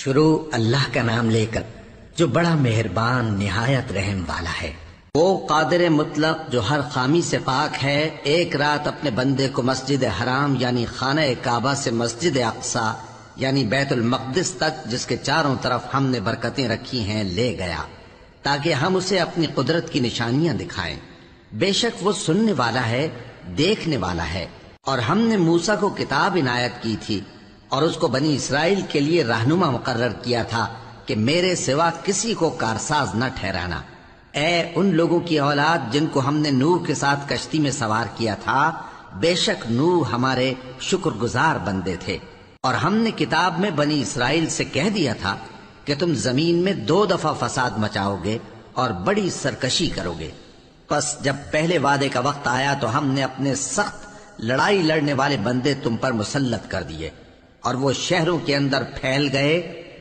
شروع اللہ کا نام لے کر جو بڑا مہربان نہایت رحم والا ہے۔ وہ قادر مطلق جو ہر خامی سے پاک ہے، ایک رات اپنے بندے کو مسجد حرام یعنی خانہ کعبہ سے مسجد اقصی یعنی بیت المقدس تک، جس کے چاروں طرف ہم نے برکتیں رکھی ہیں، لے گیا تاکہ ہم اسے اپنی قدرت کی نشانیاں دکھائیں۔ بے شک وہ سننے والا ہے، دیکھنے والا ہے۔ اور ہم نے موسیٰ کو کتاب عنایت کی تھی اور اس کو بنی اسرائیل کے لیے رہنما مقرر کیا تھا کہ میرے سوا کسی کو کارساز نہ ٹھہرانا۔ اے ان لوگوں کی اولاد جن کو ہم نے نوح کے ساتھ کشتی میں سوار کیا تھا، بے شک نوح ہمارے شکر گزار بندے تھے۔ اور ہم نے کتاب میں بنی اسرائیل سے کہہ دیا تھا کہ تم زمین میں 2 دفعہ فساد مچاؤ گے اور بڑی سرکشی کرو گے۔ پس جب پہلے وعدے کا وقت آیا تو ہم نے اپنے سخت لڑائی لڑنے والے بندے تم پر مسلط کر دیے، اور وہ شہروں کے اندر پھیل گئے،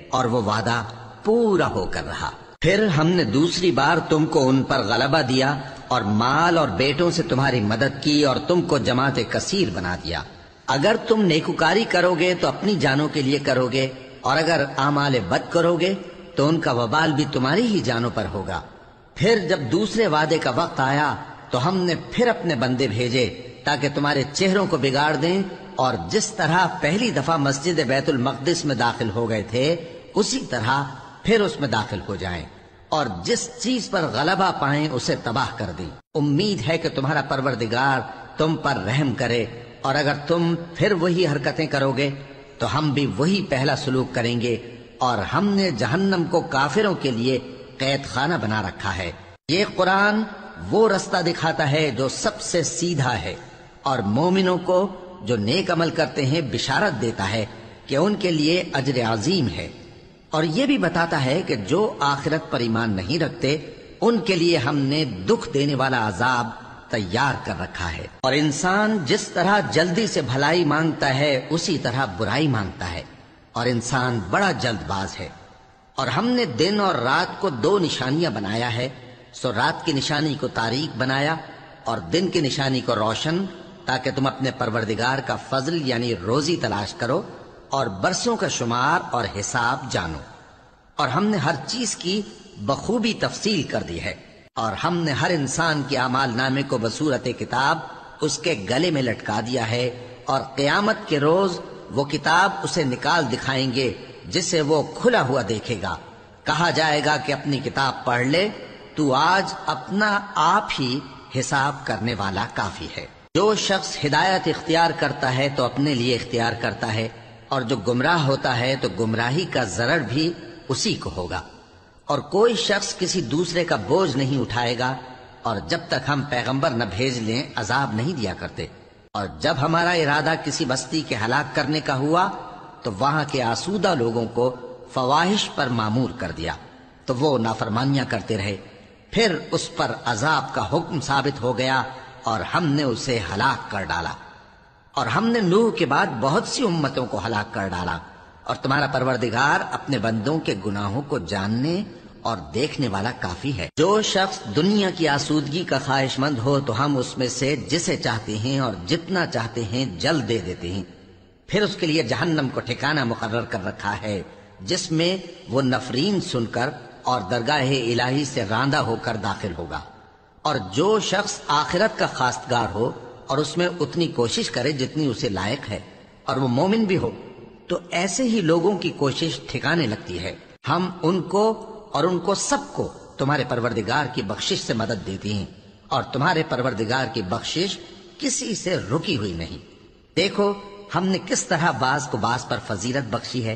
اور وہ وعدہ پورا ہو کر رہا۔ پھر ہم نے دوسری بار تم کو ان پر غلبہ دیا اور مال اور بیٹوں سے تمہاری مدد کی اور تم کو جماعت کثیر بنا دیا۔ اگر تم نیکوکاری کرو گے تو اپنی جانوں کے لیے کرو گے، اور اگر اعمال بد کرو گے تو ان کا وبال بھی تمہاری ہی جانوں پر ہوگا۔ پھر جب دوسرے وعدے کا وقت آیا تو ہم نے پھر اپنے بندے بھیجے تاکہ تمہارے چہروں کو بگاڑ دیں، اور جس طرح پہلی دفعہ مسجد بیت المقدس میں داخل ہو گئے تھے اسی طرح پھر اس میں داخل ہو جائیں، اور جس چیز پر غلبہ پائیں اسے تباہ کر دیں۔ امید ہے کہ تمہارا پروردگار تم پر رحم کرے، اور اگر تم پھر وہی حرکتیں کرو گے تو ہم بھی وہی پہلا سلوک کریں گے، اور ہم نے جہنم کو کافروں کے لیے قید خانہ بنا رکھا ہے۔ یہ قرآن وہ رستہ دکھاتا ہے جو سب سے سیدھا ہے، اور مومنوں کو جو نیک عمل کرتے ہیں بشارت دیتا ہے کہ ان کے لیے اجر عظیم ہے، اور یہ بھی بتاتا ہے کہ جو آخرت پر ایمان نہیں رکھتے ان کے لیے ہم نے دکھ دینے والا عذاب تیار کر رکھا ہے۔ اور انسان جس طرح جلدی سے بھلائی مانگتا ہے اسی طرح برائی مانگتا ہے، اور انسان بڑا جلد باز ہے۔ اور ہم نے دن اور رات کو 2 نشانیاں بنایا ہے، سو رات کی نشانی کو تاریک بنایا اور دن کی نشانی کو روشن، تاکہ تم اپنے پروردگار کا فضل یعنی روزی تلاش کرو اور برسوں کا شمار اور حساب جانو۔ اور ہم نے ہر چیز کی بخوبی تفصیل کر دی ہے، اور ہم نے ہر انسان کے اعمال نامے کو بصورت کتاب اس کے گلے میں لٹکا دیا ہے، اور قیامت کے روز وہ کتاب اسے نکال دکھائیں گے جسے وہ کھلا ہوا دیکھے گا۔ کہا جائے گا کہ اپنی کتاب پڑھ لے، تو آج اپنا آپ ہی حساب کرنے والا کافی ہے۔ جو شخص ہدایت اختیار کرتا ہے تو اپنے لیے اختیار کرتا ہے، اور جو گمراہ ہوتا ہے تو گمراہی کا ضرر بھی اسی کو ہوگا۔ اور کوئی شخص کسی دوسرے کا بوجھ نہیں اٹھائے گا، اور جب تک ہم پیغمبر نہ بھیج لیں عذاب نہیں دیا کرتے۔ اور جب ہمارا ارادہ کسی بستی کے ہلاک کرنے کا ہوا تو وہاں کے آسودہ لوگوں کو فواحش پر مامور کر دیا، تو وہ نافرمانیاں کرتے رہے۔ پھر اس پر عذاب کا حکم ثابت ہو گیا اور ہم نے اسے ہلاک کر ڈالا۔ اور ہم نے نوح کے بعد بہت سی امتوں کو ہلاک کر ڈالا، اور تمہارا پروردگار اپنے بندوں کے گناہوں کو جاننے اور دیکھنے والا کافی ہے۔ جو شخص دنیا کی آسودگی کا خواہش مند ہو تو ہم اس میں سے جسے چاہتے ہیں اور جتنا چاہتے ہیں جلد دے دیتے ہیں۔ پھر اس کے لیے جہنم کو ٹھکانہ مقرر کر رکھا ہے، جس میں وہ نفرین سن کر اور درگاہ الہی سے راندہ ہو کر داخل ہوگا۔ اور جو شخص آخرت کا خواستگار ہو اور اس میں اتنی کوشش کرے جتنی اسے لائق ہے، اور وہ مومن بھی ہو، تو ایسے ہی لوگوں کی کوشش ٹھکانے لگتی ہے۔ ہم ان کو اور ان کو سب کو تمہارے پروردگار کی بخشش سے مدد دیتی ہیں، اور تمہارے پروردگار کی بخشش کسی سے رکی ہوئی نہیں۔ دیکھو ہم نے کس طرح بعض کو بعض پر فضیلت بخشی ہے،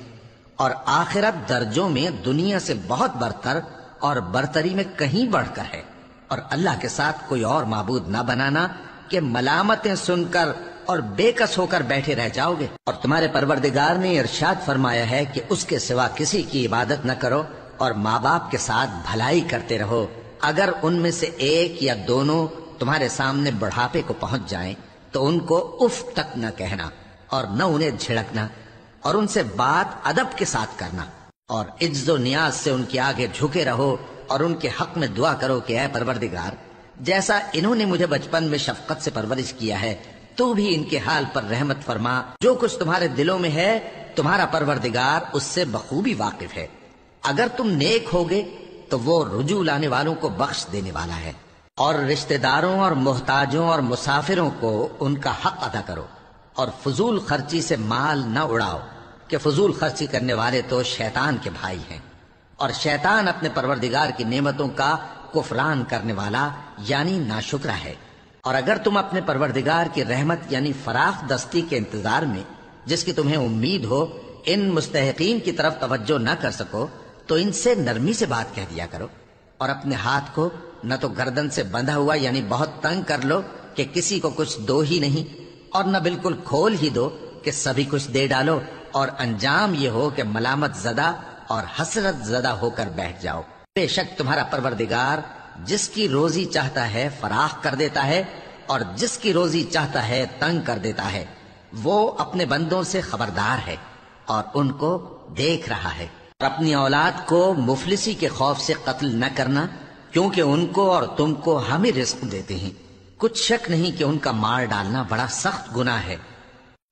اور آخرت درجوں میں دنیا سے بہت برتر اور برتری میں کہیں بڑھ کر ہے۔ اور اللہ کے ساتھ کوئی اور معبود نہ بنانا کہ ملامتیں سن کر اور بے کس ہو کر بیٹھے رہ جاؤ گے۔ اور تمہارے پروردگار نے ارشاد فرمایا ہے کہ اس کے سوا کسی کی عبادت نہ کرو، اور ماں باپ کے ساتھ بھلائی کرتے رہو۔ اگر ان میں سے ایک یا دونوں تمہارے سامنے بڑھاپے کو پہنچ جائیں تو ان کو اف تک نہ کہنا، اور نہ انہیں جھڑکنا، اور ان سے بات ادب کے ساتھ کرنا، اور عجز و نیاز سے ان کے آگے جھکے رہو، اور ان کے حق میں دعا کرو کہ اے پروردگار، جیسا انہوں نے مجھے بچپن میں شفقت سے پرورش کیا ہے تو بھی ان کے حال پر رحمت فرما۔ جو کچھ تمہارے دلوں میں ہے تمہارا پروردگار اس سے بخوبی واقف ہے۔ اگر تم نیک ہوگے تو وہ رجوع لانے والوں کو بخش دینے والا ہے، اور رشتہ داروں اور محتاجوں اور مسافروں کو ان کا حق ادا کرو، اور فضول خرچی سے مال نہ اڑاؤ کہ فضول خرچی کرنے والے تو شیطان کے بھائی ہیں، اور شیطان اپنے پروردگار کی نعمتوں کا کفران کرنے والا یعنی ناشکرا ہے۔ اور اگر تم اپنے پروردگار کی رحمت یعنی فراخ دستی کے انتظار میں، جس کی تمہیں امید ہو، ان مستحقین کی طرف توجہ نہ کر سکو تو ان سے نرمی سے بات کہہ دیا کرو، اور اپنے ہاتھ کو نہ تو گردن سے بندھا ہوا یعنی بہت تنگ کر لو کہ کسی کو کچھ دو ہی نہیں، اور نہ بالکل کھول ہی دو کہ سبھی کچھ دے ڈالو، اور انجام یہ ہو کہ ملامت زدہ اور حسرت زدہ ہو کر بیٹھ جاؤ۔ بے شک تمہارا پروردگار جس کی روزی چاہتا ہے فراخ کر دیتا ہے، اور جس کی روزی چاہتا ہے تنگ کر دیتا ہے۔ وہ اپنے بندوں سے خبردار ہے اور ان کو دیکھ رہا ہے۔ اور اپنی اولاد کو مفلسی کے خوف سے قتل نہ کرنا، کیونکہ ان کو اور تم کو ہم ہی رزق دیتے ہیں۔ کچھ شک نہیں کہ ان کا مار ڈالنا بڑا سخت گناہ ہے،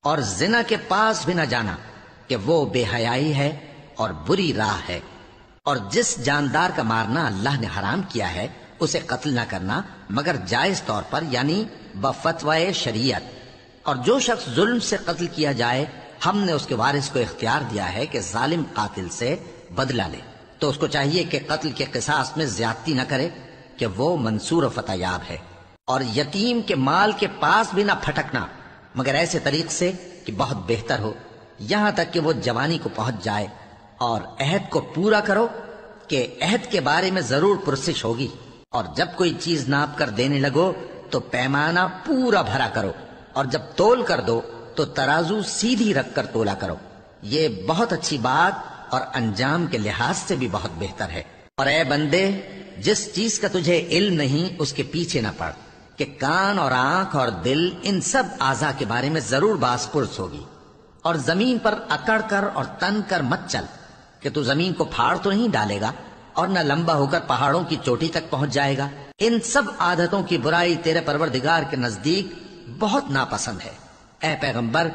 اور زنا کے پاس بھی نہ جانا کہ وہ بے حیائی ہے اور بری راہ ہے۔ اور جس جاندار کا مارنا اللہ نے حرام کیا ہے اسے قتل نہ کرنا مگر جائز طور پر یعنی بفتوائے شریعت۔ اور جو شخص ظلم سے قتل کیا جائے، ہم نے اس کے وارث کو اختیار دیا ہے کہ ظالم قاتل سے بدلہ لے، تو اس کو چاہیے کہ قتل کے قصاص میں زیادتی نہ کرے کہ وہ منصور و فتح یاب ہے۔ اور یتیم کے مال کے پاس بھی نہ پھٹکنا مگر ایسے طریق سے کہ بہت بہتر ہو، یہاں تک کہ وہ جوانی کو پہنچ جائے۔ اور عہد کو پورا کرو کہ عہد کے بارے میں ضرور پرسش ہوگی، اور جب کوئی چیز ناپ کر دینے لگو تو پیمانہ پورا بھرا کرو، اور جب تول کر دو تو ترازو سیدھی رکھ کر تولا کرو۔ یہ بہت اچھی بات اور انجام کے لحاظ سے بھی بہت بہتر ہے۔ اور اے بندے، جس چیز کا تجھے علم نہیں اس کے پیچھے نہ پڑ کہ کان اور آنکھ اور دل ان سب اعضاء کے بارے میں ضرور باز پرس ہوگی۔ اور زمین پر اکڑ کر اور تن کر مت چل کہ تو زمین کو پھاڑ تو نہیں ڈالے گا، اور نہ لمبا ہو کر پہاڑوں کی چوٹی تک پہنچ جائے گا۔ ان سب عادتوں کی برائی تیرے پروردگار کے نزدیک بہت ناپسند ہے۔ اے پیغمبر،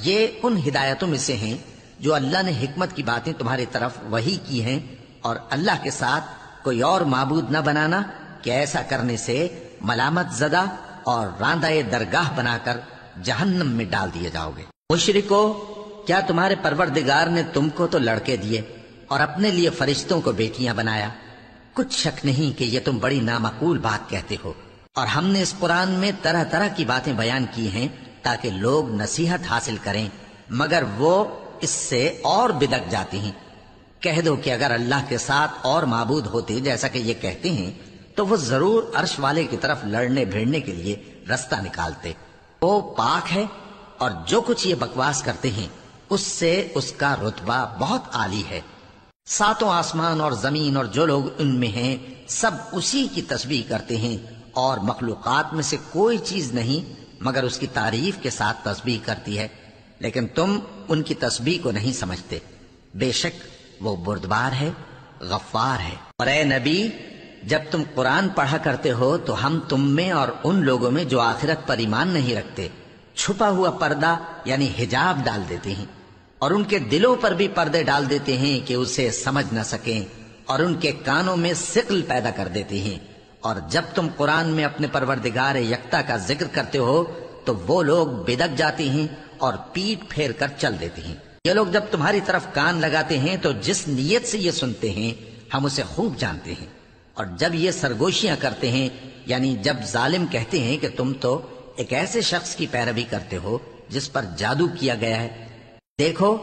یہ ان ہدایتوں میں سے ہیں جو اللہ نے حکمت کی باتیں تمہاری طرف وحی کی ہیں، اور اللہ کے ساتھ کوئی اور معبود نہ بنانا کہ ایسا کرنے سے ملامت زدہ اور راندہ درگاہ بنا کر جہنم میں ڈال دیے جاؤ گے۔ مشرکو، کیا تمہارے پروردگار نے تم کو تو لڑکے دیے اور اپنے لیے فرشتوں کو بیٹیاں بنایا؟ کچھ شک نہیں کہ یہ تم بڑی نامعقول بات کہتے ہو، اور ہم نے اس قرآن میں طرح طرح کی باتیں بیان کی ہیں تاکہ لوگ نصیحت حاصل کریں، مگر وہ اس سے اور بدک جاتے ہیں۔ کہہ دو کہ اگر اللہ کے ساتھ اور معبود ہوتے جیسا کہ یہ کہتے ہیں تو وہ ضرور عرش والے کی طرف لڑنے بھیڑنے کے لیے رستہ نکالتے۔ وہ پاک ہے، اور جو کچھ یہ بکواس کرتے ہیں اس سے اس کا رتبہ بہت عالی ہے۔ ساتوں آسمان اور زمین اور جو لوگ ان میں ہیں سب اسی کی تسبیح کرتے ہیں، اور مخلوقات میں سے کوئی چیز نہیں مگر اس کی تعریف کے ساتھ تسبیح کرتی ہے، لیکن تم ان کی تسبیح کو نہیں سمجھتے۔ بے شک وہ بردبار ہے، غفار ہے۔ اور اے نبی، جب تم قرآن پڑھا کرتے ہو تو ہم تم میں اور ان لوگوں میں جو آخرت پر ایمان نہیں رکھتے چھپا ہوا پردہ یعنی حجاب ڈال دیتے ہیں، اور ان کے دلوں پر بھی پردے ڈال دیتے ہیں کہ اسے سمجھ نہ سکیں، اور ان کے کانوں میں ثقل پیدا کر دیتے ہیں۔ اور جب تم قرآن میں اپنے پروردگار یکتا کا ذکر کرتے ہو تو وہ لوگ بدک جاتے ہیں اور پیٹ پھیر کر چل دیتے ہیں۔ یہ لوگ جب تمہاری طرف کان لگاتے ہیں تو جس نیت سے یہ سنتے ہیں ہم اسے خوب جانتے ہیں، اور جب یہ سرگوشیاں کرتے ہیں یعنی جب ظالم کہتے ہیں کہ تم تو ایک ایسے شخص کی پیروی کرتے ہو جس پر جادو کیا گیا ہے، دیکھو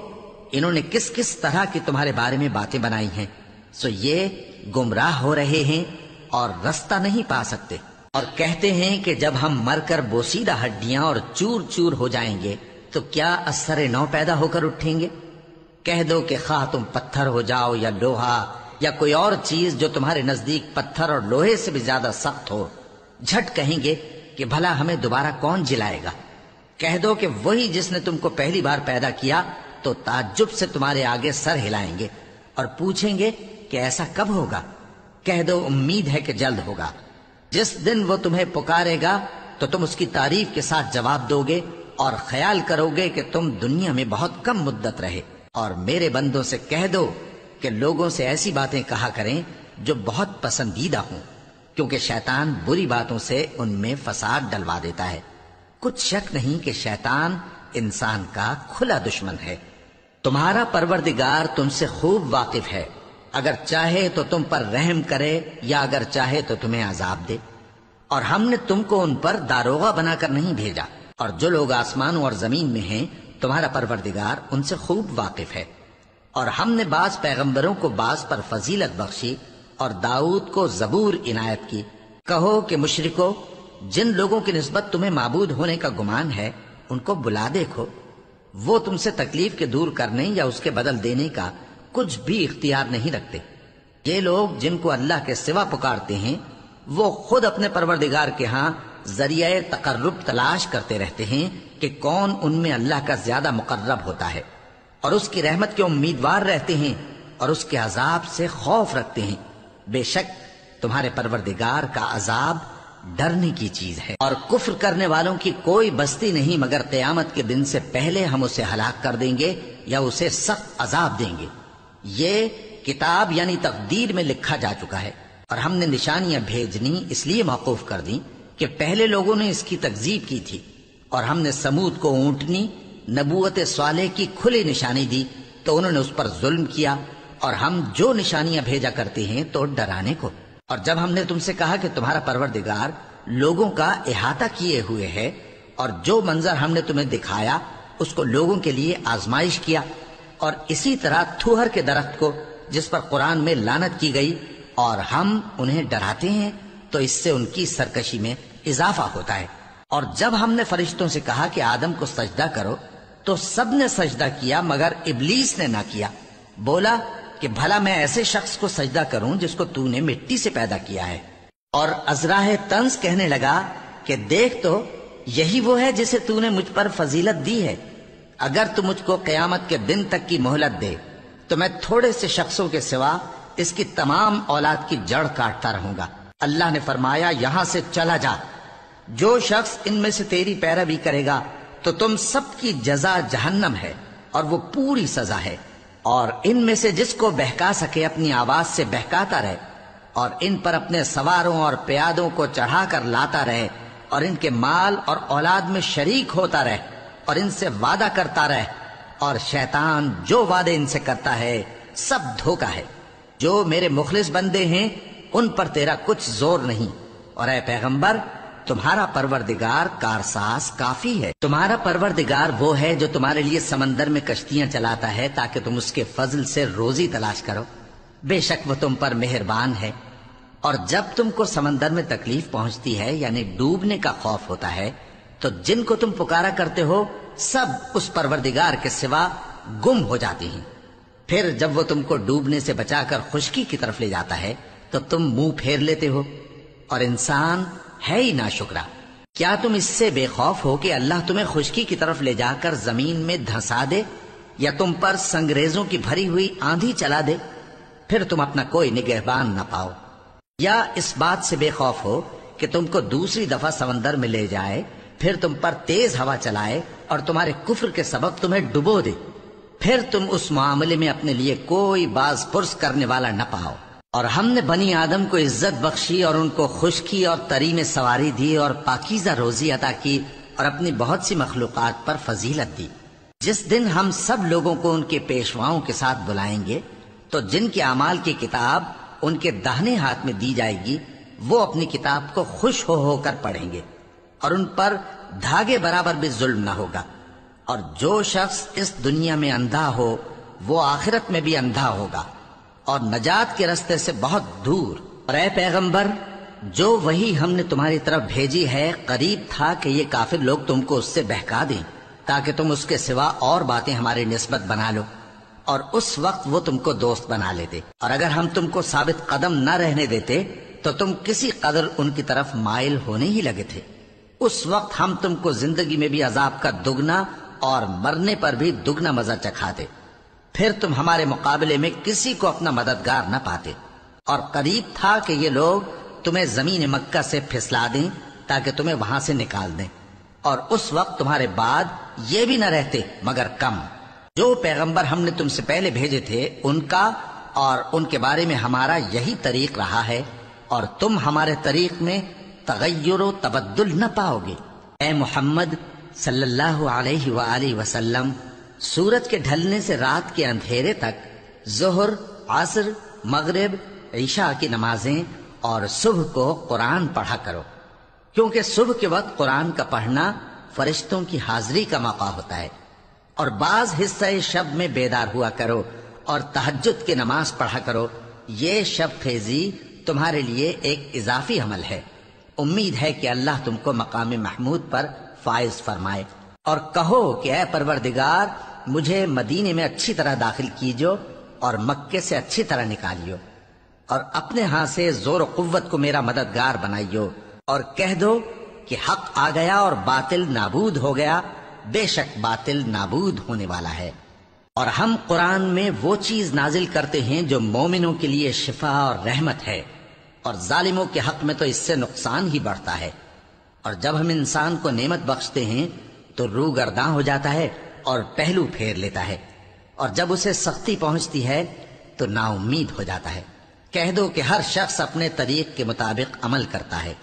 انہوں نے کس کس طرح کی تمہارے بارے میں باتیں بنائی ہیں، سو یہ گمراہ ہو رہے ہیں اور رستہ نہیں پا سکتے۔ اور کہتے ہیں کہ جب ہم مر کر بوسیدہ ہڈیاں اور چور چور ہو جائیں گے تو کیا اثر نو پیدا ہو کر اٹھیں گے؟ کہہ دو کہ خواہ تم پتھر ہو جاؤ یا لوہا یا کوئی اور چیز جو تمہارے نزدیک پتھر اور لوہے سے بھی زیادہ سخت ہو، جھٹ کہیں گے کہ بھلا ہمیں دوبارہ کون جلائے گا؟ کہہ دو کہ وہی جس نے تم کو پہلی بار پیدا کیا تو تعجب سے تمہارے آگے سر ہلائیں گے اور پوچھیں گے کہ ایسا کب ہوگا؟ کہہ دو امید ہے کہ جلد ہوگا۔ جس دن وہ تمہیں پکارے گا تو تم اس کی تعریف کے ساتھ جواب دو گے اور خیال کرو گے کہ تم دنیا میں بہت کم مدت رہے۔ اور میرے بندوں سے کہہ دو کہ لوگوں سے ایسی باتیں کہا کریں جو بہت پسندیدہ ہوں، کیونکہ شیطان بری باتوں سے ان میں فساد ڈلوا دیتا ہے۔ کچھ شک نہیں کہ شیطان انسان کا کھلا دشمن ہے۔ تمہارا پروردگار تم سے خوب واقف ہے، اگر چاہے تو تم پر رحم کرے یا اگر چاہے تو تمہیں عذاب دے۔ اور ہم نے تم کو ان پر داروغہ بنا کر نہیں بھیجا، اور جو لوگ آسمانوں اور زمین میں ہیں تمہارا پروردگار ان سے خوب واقف ہے۔ اور ہم نے بعض پیغمبروں کو بعض پر فضیلت بخشی اور داؤد کو زبور عنایت کی۔ کہو کہ مشرکو، جن لوگوں کی نسبت تمہیں معبود ہونے کا گمان ہے ان کو بلا دیکھو، وہ تم سے تکلیف کے دور کرنے یا اس کے بدل دینے کا کچھ بھی اختیار نہیں رکھتے۔ یہ لوگ جن کو اللہ کے سوا پکارتے ہیں وہ خود اپنے پروردگار کے ہاں ذریعہ تقرب تلاش کرتے رہتے ہیں کہ کون ان میں اللہ کا زیادہ مقرب ہوتا ہے، اور اس کی رحمت کے امیدوار رہتے ہیں اور اس کے عذاب سے خوف رکھتے ہیں۔ بے شک تمہارے پروردگار کا عذاب ڈرنے کی چیز ہے، اور کفر کرنے والوں کی کوئی بستی نہیں مگر قیامت کے دن سے پہلے ہم اسے ہلاک کر دیں گے یا اسے سخت عذاب دیں گے۔ یہ کتاب یعنی تقدیر میں لکھا جا چکا ہے، اور ہم نے نشانیاں بھیجنی اس لیے موقوف کر دیں کہ پہلے لوگوں نے اس کی تکذیب کی تھی، اور ہم نے سمود کو اونٹنی نبوت صالح کی کھلی نشانی دی تو انہوں نے اس پر ظلم کیا، اور ہم جو نشانیاں بھیجا کرتے ہیں تو ڈرانے کو۔ اور جب ہم نے تم سے کہا کہ تمہارا پروردگار لوگوں کا احاطہ کیے ہوئے ہے، اور جو منظر ہم نے تمہیں دکھایا اس کو لوگوں کے لیے آزمائش کیا، اور اسی طرح تھوہر کے درخت کو جس پر قرآن میں لعنت کی گئی، اور ہم انہیں ڈراتے ہیں تو اس سے ان کی سرکشی میں اضافہ ہوتا ہے۔ اور جب ہم نے فرشتوں سے کہا کہ آدم کو سجدہ کرو تو سب نے سجدہ کیا مگر ابلیس نے نہ کیا، بولا کہ بھلا میں ایسے شخص کو سجدہ کروں جس کو تو نے مٹی سے پیدا کیا ہے۔ اور ازراہ طنز کہنے لگا کہ دیکھ تو یہی وہ ہے جسے تو نے مجھ پر فضیلت دی ہے، اگر تو مجھ کو قیامت کے دن تک کی مہلت دے تو میں تھوڑے سے شخصوں کے سوا اس کی تمام اولاد کی جڑ کاٹتا رہوں گا۔ اللہ نے فرمایا یہاں سے چلا جا، جو شخص ان میں سے تیری پیروی کرے گا تو تم سب کی جزا جہنم ہے اور وہ پوری سزا ہے، اور ان میں سے جس کو بہکا سکے اپنی آواز سے بہکاتا رہے، اور ان پر اپنے سواروں اور پیادوں کو چڑھا کر لاتا رہے، اور ان کے مال اور اولاد میں شریک ہوتا رہے، اور ان سے وعدہ کرتا رہے، اور شیطان جو وعدے ان سے کرتا ہے سب دھوکہ ہے۔ جو میرے مخلص بندے ہیں ان پر تیرا کچھ زور نہیں، اور اے پیغمبر تمہارا پروردگار کارساز کافی ہے۔ تمہارا پروردگار وہ ہے جو تمہارے لیے سمندر میں کشتیاں چلاتا ہے تاکہ تم اس کے فضل سے روزی تلاش کرو، بے شک وہ تم پر مہربان ہے۔ اور جب تم کو سمندر میں تکلیف پہنچتی ہے یعنی ڈوبنے کا خوف ہوتا ہے تو جن کو تم پکارا کرتے ہو سب اس پروردگار کے سوا گم ہو جاتے ہیں۔ پھر جب وہ تم کو ڈوبنے سے بچا کر خشکی کی طرف لے جاتا ہے تو تم منہ پھیر لیتے ہو، اور انسان ہے ہی ناشکرا۔ کیا تم اس سے بے خوف ہو کہ اللہ تمہیں خشکی کی طرف لے جا کر زمین میں دھنسا دے یا تم پر سنگریزوں کی بھری ہوئی آندھی چلا دے، پھر تم اپنا کوئی نگہبان نہ پاؤ؟ یا اس بات سے بے خوف ہو کہ تم کو دوسری دفعہ سمندر میں لے جائے، پھر تم پر تیز ہوا چلائے اور تمہارے کفر کے سبب تمہیں ڈبو دے، پھر تم اس معاملے میں اپنے لیے کوئی باز پرس کرنے والا نہ پاؤ؟ اور ہم نے بنی آدم کو عزت بخشی اور ان کو خشکی اور تری میں سواری دی اور پاکیزہ روزی عطا کی اور اپنی بہت سی مخلوقات پر فضیلت دی۔ جس دن ہم سب لوگوں کو ان کے پیشواؤں کے ساتھ بلائیں گے تو جن کے اعمال کی کتاب ان کے داہنے ہاتھ میں دی جائے گی وہ اپنی کتاب کو خوش ہو کر پڑھیں گے، اور ان پر دھاگے برابر بھی ظلم نہ ہوگا۔ اور جو شخص اس دنیا میں اندھا ہو وہ آخرت میں بھی اندھا ہوگا اور نجات کے راستے سے بہت دور۔ اور اے پیغمبر جو وہی ہم نے تمہاری طرف بھیجی ہے قریب تھا کہ یہ کافر لوگ تم کو اس سے بہکا دیں تاکہ تم اس کے سوا اور باتیں ہماری نسبت بنا لو، اور اس وقت وہ تم کو دوست بنا لیتے۔ اور اگر ہم تم کو ثابت قدم نہ رہنے دیتے تو تم کسی قدر ان کی طرف مائل ہونے ہی لگے تھے۔ اس وقت ہم تم کو زندگی میں بھی عذاب کا دگنا اور مرنے پر بھی دگنا مزہ چکھاتے، پھر تم ہمارے مقابلے میں کسی کو اپنا مددگار نہ پاتے۔ اور قریب تھا کہ یہ لوگ تمہیں زمین مکہ سے پھسلا دیں تاکہ تمہیں وہاں سے نکال دیں، اور اس وقت تمہارے بعد یہ بھی نہ رہتے مگر کم۔ جو پیغمبر ہم نے تم سے پہلے بھیجے تھے ان کا اور ان کے بارے میں ہمارا یہی طریق رہا ہے، اور تم ہمارے طریق میں تغیر و تبدل نہ پاؤ گے۔ اے محمد صلی اللہ علیہ وآلہ وسلم، سورج کے ڈھلنے سے رات کے اندھیرے تک ظہر، عصر، مغرب، عشاء کی نمازیں اور صبح کو قرآن پڑھا کرو، کیونکہ صبح کے وقت قرآن کا پڑھنا فرشتوں کی حاضری کا موقع ہوتا ہے، اور بعض حصہ شب میں بیدار ہوا کرو اور تہجد کی نماز پڑھا کرو۔ یہ شب خیزی تمہارے لیے ایک اضافی عمل ہے۔ امید ہے کہ اللہ تم کو مقام محمود پر فائز فرمائے۔ اور کہو کہ اے پروردگار، مجھے مدینے میں اچھی طرح داخل کیجو اور مکے سے اچھی طرح نکالیو، اور اپنے ہاں سے زور و قوت کو میرا مددگار بنائیو، اور کہہ دو کہ حق آ گیا اور باطل نابود ہو گیا، بے شک باطل نابود ہونے والا ہے۔ اور ہم قرآن میں وہ چیز نازل کرتے ہیں جو مومنوں کے لیے شفا اور رحمت ہے، اور ظالموں کے حق میں تو اس سے نقصان ہی بڑھتا ہے۔ اور جب ہم انسان کو نعمت بخشتے ہیں تو روح گرداں ہو جاتا ہے اور پہلو پھیر لیتا ہے، اور جب اسے سختی پہنچتی ہے تو نا امید ہو جاتا ہے۔ کہہ دو کہ ہر شخص اپنے طریق کے مطابق عمل کرتا ہے،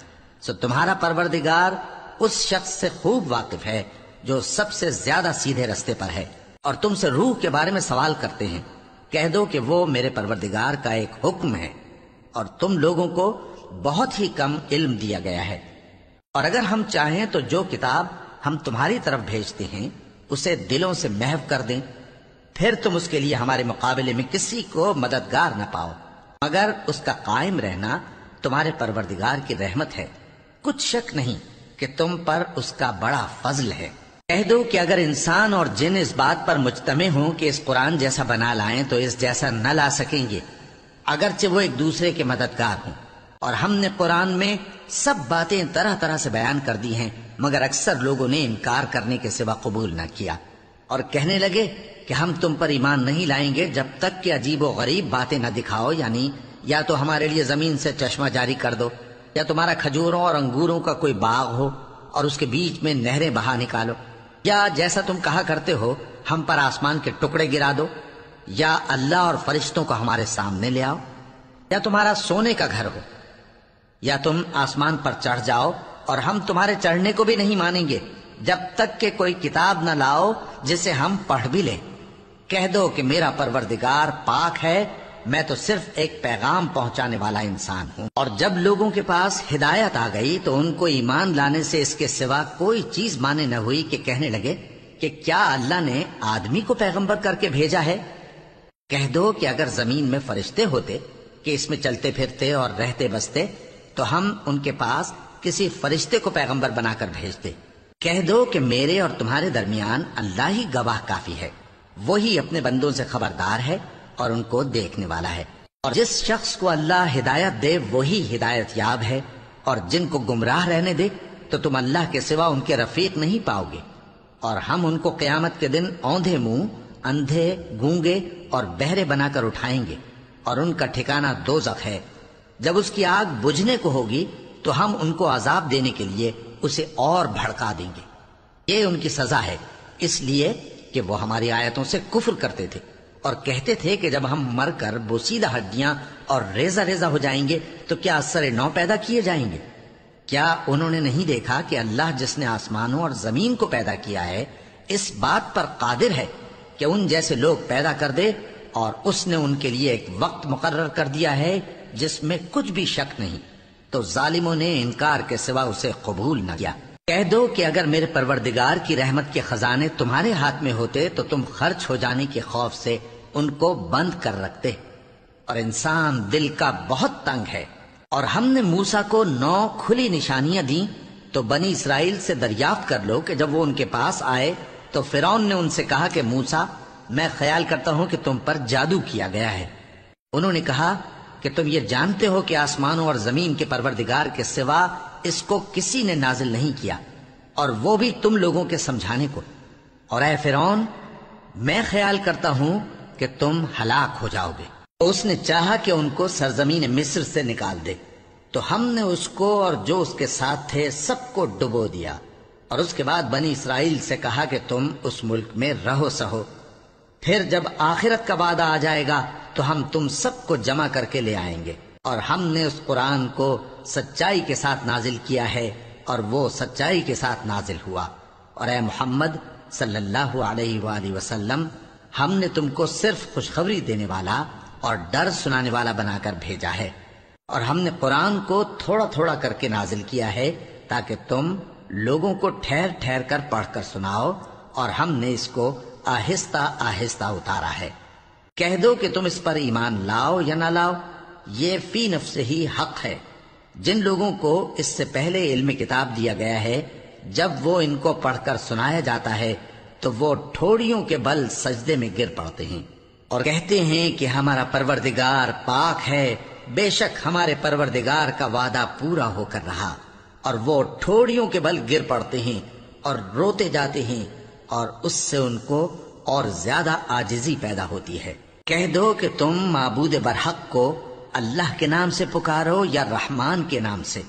سو تمہارا پروردگار اس شخص سے خوب واقف ہے جو سب سے زیادہ سیدھے رستے پر ہے۔ اور تم سے روح کے بارے میں سوال کرتے ہیں، کہہ دو کہ وہ میرے پروردگار کا ایک حکم ہے، اور تم لوگوں کو بہت ہی کم علم دیا گیا ہے۔ اور اگر ہم چاہیں تو جو کتاب ہم تمہاری طرف بھیجتے ہیں اسے دلوں سے محو کر دیں، پھر تم اس کے لیے ہمارے مقابلے میں کسی کو مددگار نہ پاؤ، مگر اس کا قائم رہنا تمہارے پروردگار کی رحمت ہے، کچھ شک نہیں کہ تم پر اس کا بڑا فضل ہے۔ کہہ دو کہ اگر انسان اور جن اس بات پر مجتمع ہوں کہ اس قرآن جیسا بنا لائیں تو اس جیسا نہ لا سکیں گے، اگرچہ وہ ایک دوسرے کے مددگار ہوں۔ اور ہم نے قرآن میں سب باتیں طرح طرح سے بیان کر دی ہیں، مگر اکثر لوگوں نے انکار کرنے کے سوا قبول نہ کیا، اور کہنے لگے کہ ہم تم پر ایمان نہیں لائیں گے جب تک کہ عجیب و غریب باتیں نہ دکھاؤ، یعنی یا تو ہمارے لیے زمین سے چشمہ جاری کر دو، یا تمہارا کھجوروں اور انگوروں کا کوئی باغ ہو اور اس کے بیچ میں نہریں بہا نکالو، یا جیسا تم کہا کرتے ہو ہم پر آسمان کے ٹکڑے گرا دو، یا اللہ اور فرشتوں کو ہمارے سامنے لے آؤ، یا تمہارا سونے کا گھر ہو، یا تم آسمان پر چڑھ جاؤ، اور ہم تمہارے چڑھنے کو بھی نہیں مانیں گے جب تک کہ کوئی کتاب نہ لاؤ جسے ہم پڑھ بھی لیں۔ کہہ دو کہ میرا پروردگار پاک ہے، میں تو صرف ایک پیغام پہنچانے والا انسان ہوں۔ اور جب لوگوں کے پاس ہدایت آ گئی تو ان کو ایمان لانے سے اس کے سوا کوئی چیز مانے نہ ہوئی کہ کہنے لگے کہ کیا اللہ نے آدمی کو پیغمبر کر کے بھیجا ہے؟ کہہ دو کہ اگر زمین میں فرشتے ہوتے کہ اس میں چلتے پھرتے اور رہتے بستے تو ہم ان کے پاس کسی فرشتے کو پیغمبر بنا کر بھیجتے۔ کہہ دو کہ میرے اور تمہارے درمیان اللہ ہی گواہ کافی ہے، وہی اپنے بندوں سے خبردار ہے اور ان کو دیکھنے والا ہے۔ اور جس شخص کو اللہ ہدایت دے وہی ہدایت یاب ہے، اور جن کو گمراہ رہنے دے تو تم اللہ کے سوا ان کے رفیق نہیں پاؤ گے۔ اور ہم ان کو قیامت کے دن اوندھے منہ، اندھے، گونگے اور بہرے بنا کر اٹھائیں گے، اور ان کا ٹھکانہ دوزخ ہے۔ جب اس کی آگ بجھنے کو ہوگی تو ہم ان کو عذاب دینے کے لیے اسے اور بھڑکا دیں گے۔ یہ ان کی سزا ہے، اس لیے کہ وہ ہماری آیتوں سے کفر کرتے تھے اور کہتے تھے کہ جب ہم مر کر بوسیدہ ہڈیاں اور ریزہ ریزہ ہو جائیں گے تو کیا اثر نو پیدا کیے جائیں گے؟ کیا انہوں نے نہیں دیکھا کہ اللہ جس نے آسمانوں اور زمین کو پیدا کیا ہے اس بات پر قادر ہے کہ ان جیسے لوگ پیدا کر دے، اور اس نے ان کے لیے ایک وقت مقرر کر دیا ہے جس میں کچھ بھی شک نہیں، تو ظالموں نے انکار کے سوا اسے قبول نہ کیا۔ کہہ دو کہ اگر میرے پروردگار کی رحمت کے خزانے تمہارے ہاتھ میں ہوتے تو تم خرچ ہو جانے کے خوف سے ان کو بند کر رکھتے، اور انسان دل کا بہت تنگ ہے۔ اور ہم نے موسیٰ کو 9 کھلی نشانیاں دیں تو بنی اسرائیل سے دریافت کر لو کہ جب وہ ان کے پاس آئے تو فرعون نے ان سے کہا کہ موسیٰ، میں خیال کرتا ہوں کہ تم پر جادو کیا گیا ہے۔ انہوں نے کہا کہ تم یہ جانتے ہو کہ آسمانوں اور زمین کے پروردگار کے سوا اس کو کسی نے نازل نہیں کیا، اور وہ بھی تم لوگوں کے سمجھانے کو۔ اور اے فرعون، میں خیال کرتا ہوں کہ تم ہلاک ہو جاؤ گے۔ تو اس نے چاہا کہ ان کو سرزمین مصر سے نکال دے، تو ہم نے اس کو اور جو اس کے ساتھ تھے سب کو ڈبو دیا، اور اس کے بعد بنی اسرائیل سے کہا کہ تم اس ملک میں رہو سہو، پھر جب آخرت کا وعدہ آ جائے گا تو ہم تم سب کو جمع کر کے لے آئیں گے، اور ہم نے اس قرآن کو سچائی کے ساتھ نازل کیا ہے اور وہ سچائی کے ساتھ نازل ہوا۔ اور اے محمد صلی اللہ علیہ وآلہ وسلم، ہم نے تم کو صرف خوشخبری دینے والا اور ڈر سنانے والا بنا کر بھیجا ہے، اور ہم نے قرآن کو تھوڑا تھوڑا کر کے نازل کیا ہے تاکہ تم لوگوں کو ٹھہر ٹھہر کر پڑھ کر سناؤ، اور ہم نے اس کو آہستہ آہستہ اتارا ہے۔ کہہ دو کہ تم اس پر ایمان لاؤ یا نہ لاؤ، یہ فی نفس ہی حق ہے۔ جن لوگوں کو اس سے پہلے علم کتاب دیا گیا ہے، جب وہ ان کو پڑھ کر سنایا جاتا ہے تو وہ ٹھوڑیوں کے بل سجدے میں گر پڑتے ہیں اور کہتے ہیں کہ ہمارا پروردگار پاک ہے، بے شک ہمارے پروردگار کا وعدہ پورا ہو کر رہا، اور وہ ٹھوڑیوں کے بل گر پڑتے ہیں اور روتے جاتے ہیں، اور اس سے ان کو اور زیادہ عاجزی پیدا ہوتی ہے۔ کہہ دو کہ تم معبود برحق کو اللہ کے نام سے پکارو یا رحمان کے نام سے،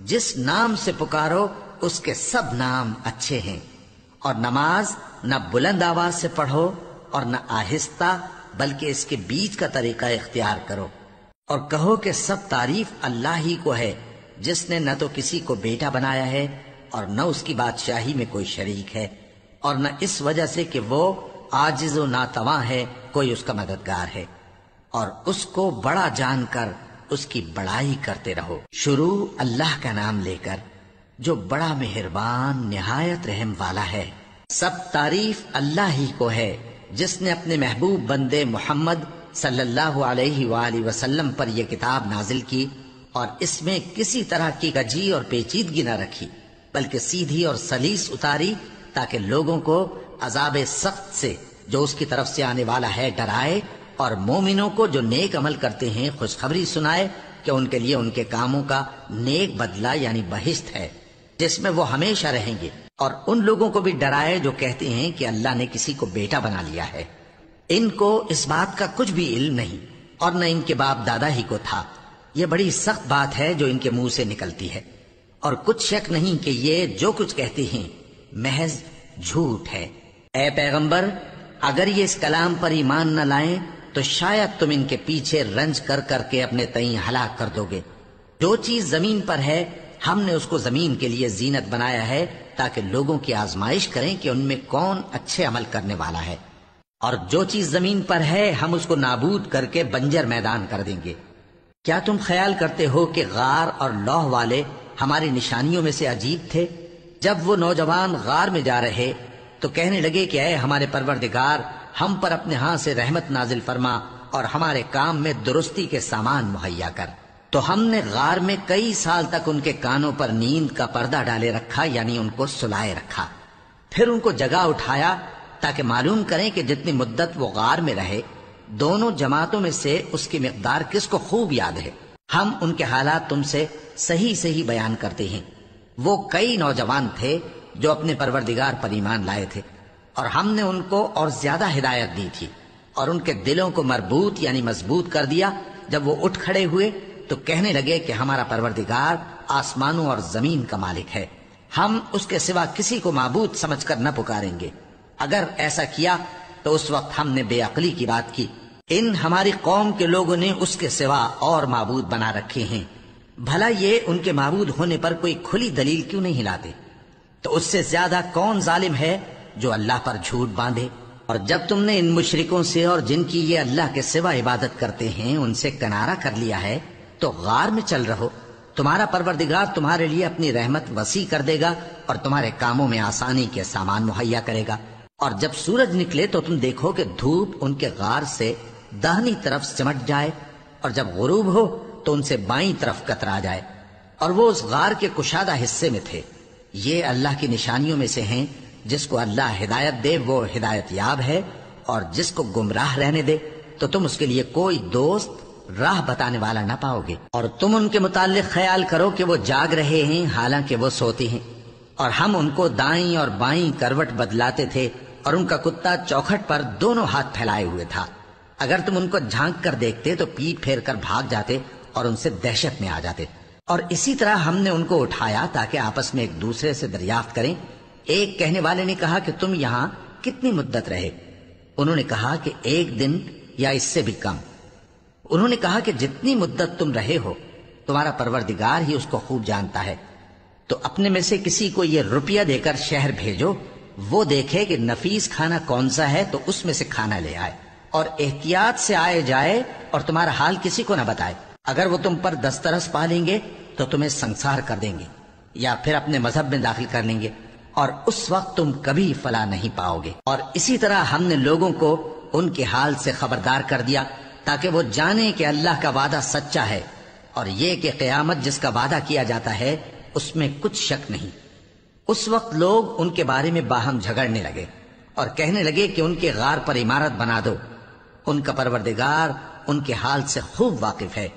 جس نام سے پکارو اس کے سب نام اچھے ہیں، اور نماز نہ بلند آواز سے پڑھو اور نہ آہستہ، بلکہ اس کے بیچ کا طریقہ اختیار کرو، اور کہو کہ سب تعریف اللہ ہی کو ہے، جس نے نہ تو کسی کو بیٹا بنایا ہے اور نہ اس کی بادشاہی میں کوئی شریک ہے، اور نہ اس وجہ سے کہ وہ عاجز و ناتواں ہے کوئی اس کا مددگار ہے، اور اس کو بڑا جان کر اس کی بڑائی کرتے رہو۔ شروع اللہ کا نام لے کر جو بڑا مہربان نہایت رحم والا ہے۔ سب تعریف اللہ ہی کو ہے جس نے اپنے محبوب بندے محمد صلی اللہ علیہ وآلہ وسلم پر یہ کتاب نازل کی، اور اس میں کسی طرح کی کجی اور پیچیدگی نہ رکھی، بلکہ سیدھی اور سلیس اتاری تاکہ لوگوں کو عذاب سخت سے جو اس کی طرف سے آنے والا ہے ڈرائے، اور مومنوں کو جو نیک عمل کرتے ہیں خوشخبری سنائے کہ ان کے لیے ان کے کاموں کا نیک بدلہ یعنی بہشت ہے جس میں وہ ہمیشہ رہیں گے، اور ان لوگوں کو بھی ڈرائے جو کہتے ہیں کہ اللہ نے کسی کو بیٹا بنا لیا ہے۔ ان کو اس بات کا کچھ بھی علم نہیں، اور نہ ان کے باپ دادا ہی کو تھا۔ یہ بڑی سخت بات ہے جو ان کے منہ سے نکلتی ہے، اور کچھ شک نہیں کہ یہ جو کچھ کہتے ہیں محض جھوٹ ہے۔ اے پیغمبر، اگر یہ اس کلام پر ایمان نہ لائیں تو شاید تم ان کے پیچھے رنج کر کر کے اپنے تئیں ہلاک کر دو گے۔ جو چیز زمین پر ہے ہم نے اس کو زمین کے لیے زینت بنایا ہے تاکہ لوگوں کی آزمائش کریں کہ ان میں کون اچھے عمل کرنے والا ہے، اور جو چیز زمین پر ہے ہم اس کو نابود کر کے بنجر میدان کر دیں گے۔ کیا تم خیال کرتے ہو کہ غار اور لوح والے ہماری نشانیوں میں سے عجیب تھے؟ جب وہ نوجوان غار میں جا رہے تو کہنے لگے کہ اے ہمارے پروردگار، ہم پر اپنے ہاں سے رحمت نازل فرما اور ہمارے کام میں درستی کے سامان مہیا کر۔ تو ہم نے غار میں کئی سال تک ان کے کانوں پر نیند کا پردہ ڈالے رکھا، یعنی ان کو سلائے رکھا، پھر ان کو جگا اٹھایا تاکہ معلوم کریں کہ جتنی مدت وہ غار میں رہے دونوں جماعتوں میں سے اس کی مقدار کس کو خوب یاد ہے۔ ہم ان کے حالات تم سے صحیح صحیح بیان کرتے ہیں۔ وہ کئی نوجوان تھے جو اپنے پروردگار پر ایمان لائے تھے، اور ہم نے ان کو اور زیادہ ہدایت دی تھی، اور ان کے دلوں کو مربوط یعنی مضبوط کر دیا۔ جب وہ اٹھ کھڑے ہوئے تو کہنے لگے کہ ہمارا پروردگار آسمانوں اور زمین کا مالک ہے، ہم اس کے سوا کسی کو معبود سمجھ کر نہ پکاریں گے۔ اگر ایسا کیا تو اس وقت ہم نے بے عقلی کی بات کی۔ ان ہماری قوم کے لوگوں نے اس کے سوا اور معبود بنا رکھے ہیں، بھلا یہ ان کے معبود ہونے پر کوئی کھلی دلیل کیوں نہیں لاتے؟ تو اس سے زیادہ کون ظالم ہے جو اللہ پر جھوٹ باندھے؟ اور جب تم نے ان مشرکوں سے اور جن کی یہ اللہ کے سوا عبادت کرتے ہیں ان سے کنارہ کر لیا ہے تو غار میں چل رہو، تمہارا پروردگار تمہارے لیے اپنی رحمت وسیع کر دے گا اور تمہارے کاموں میں آسانی کے سامان مہیا کرے گا۔ اور جب سورج نکلے تو تم دیکھو کہ دھوپ ان کے غار سے داہنی طرف سمٹ جائے، اور جب غروب ہو تو ان سے بائیں طرف کترا جائے، اور وہ اس غار کے کشادہ حصے میں تھے۔ یہ اللہ کی نشانیوں میں سے ہیں، جس کو اللہ ہدایت دے وہ ہدایت یاب ہے، اور جس کو گمراہ رہنے دے تو تم اس کے لیے کوئی دوست راہ بتانے والا نہ پاؤ گے۔ اور تم ان کے متعلق خیال کرو کہ وہ جاگ رہے ہیں حالانکہ وہ سوتے ہیں، اور ہم ان کو دائیں اور بائیں کروٹ بدلاتے تھے، اور ان کا کتا چوکھٹ پر دونوں ہاتھ پھیلائے ہوئے تھا۔ اگر تم ان کو جھانک کر دیکھتے تو پیٹ پھیر کر بھاگ جاتے اور ان سے دہشت میں آ جاتے۔ اور اسی طرح ہم نے ان کو اٹھایا تاکہ آپس میں ایک دوسرے سے دریافت کریں۔ ایک کہنے والے نے کہا کہ تم یہاں کتنی مدت رہے؟ انہوں نے کہا کہ 1 دن یا اس سے بھی کم۔ انہوں نے کہا کہ جتنی مدت تم رہے ہو تمہارا پروردگار ہی اس کو خوب جانتا ہے، تو اپنے میں سے کسی کو یہ روپیہ دے کر شہر بھیجو، وہ دیکھے کہ نفیس کھانا کون سا ہے تو اس میں سے کھانا لے آئے، اور احتیاط سے آئے جائے اور تمہارا حال کسی کو نہ بتائے۔ اگر وہ تم پر دسترس پا لیں گے تو تمہیں سنسار کر دیں گے یا پھر اپنے مذہب میں داخل کر لیں گے، اور اس وقت تم کبھی فلاح نہیں پاؤ گے۔ اور اسی طرح ہم نے لوگوں کو ان کے حال سے خبردار کر دیا تاکہ وہ جانیں کہ اللہ کا وعدہ سچا ہے، اور یہ کہ قیامت جس کا وعدہ کیا جاتا ہے اس میں کچھ شک نہیں۔ اس وقت لوگ ان کے بارے میں باہم جھگڑنے لگے اور کہنے لگے کہ ان کے غار پر عمارت بنا دو۔ ان کا پروردگار ان کے حال سے خوب واقف ہے۔